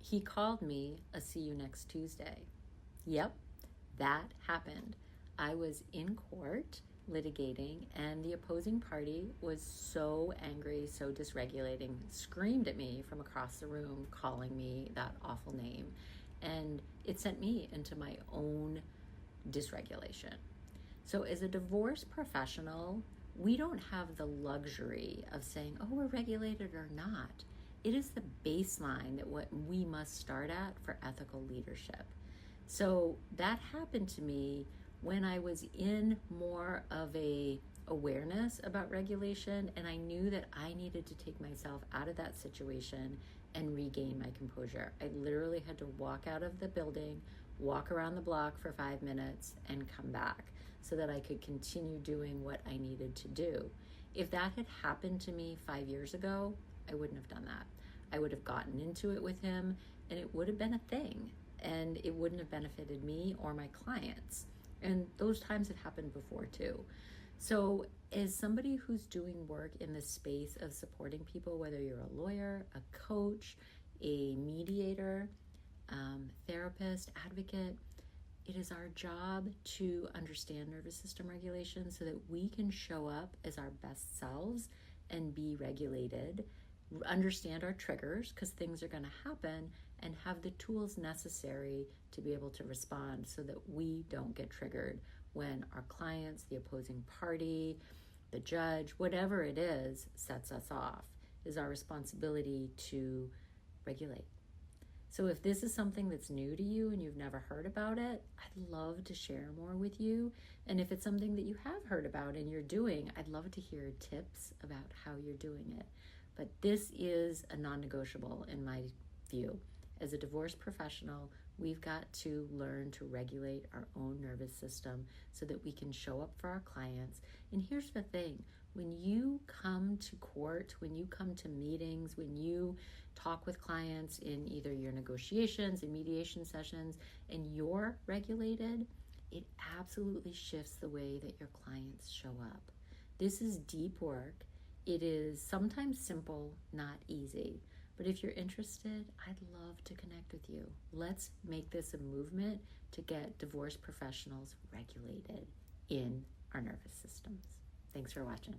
He called me a see you next Tuesday. Yep, that happened. I was in court litigating, and the opposing party was so angry, so dysregulating, screamed at me from across the room, calling me that awful name. And it sent me into my own dysregulation. So as a divorce professional, we don't have the luxury of saying, oh, we're regulated or not. It is the baseline that what we must start at for ethical leadership. So that happened to me when I was in more of a awareness about regulation, and I knew that I needed to take myself out of that situation and regain my composure. I literally had to walk out of the building, walk around the block for 5 minutes, and come back so that I could continue doing what I needed to do. If that had happened to me 5 years ago, I wouldn't have done that. I would have gotten into it with him, and it would have been a thing, and it wouldn't have benefited me or my clients. And those times have happened before too. So as somebody who's doing work in the space of supporting people, whether you're a lawyer, a coach, a mediator, therapist, advocate, it is our job to understand nervous system regulation so that we can show up as our best selves and be regulated, understand our triggers because things are going to happen, and have the tools necessary to be able to respond so that we don't get triggered when our clients, the opposing party, the judge, whatever it is, sets us off. It is our responsibility to regulate. So if this is something that's new to you and you've never heard about it, I'd love to share more with you. And if it's something that you have heard about and you're doing, I'd love to hear tips about how you're doing it. But this is a non-negotiable in my view. As a divorce professional, we've got to learn to regulate our own nervous system so that we can show up for our clients. And here's the thing, when you come to court, when you come to meetings, when you talk with clients in either your negotiations and mediation sessions, and you're regulated, it absolutely shifts the way that your clients show up. This is deep work. It is sometimes simple, not easy. But if you're interested, I'd love to connect with you. Let's make this a movement to get divorce professionals regulated in our nervous systems. Thanks for watching.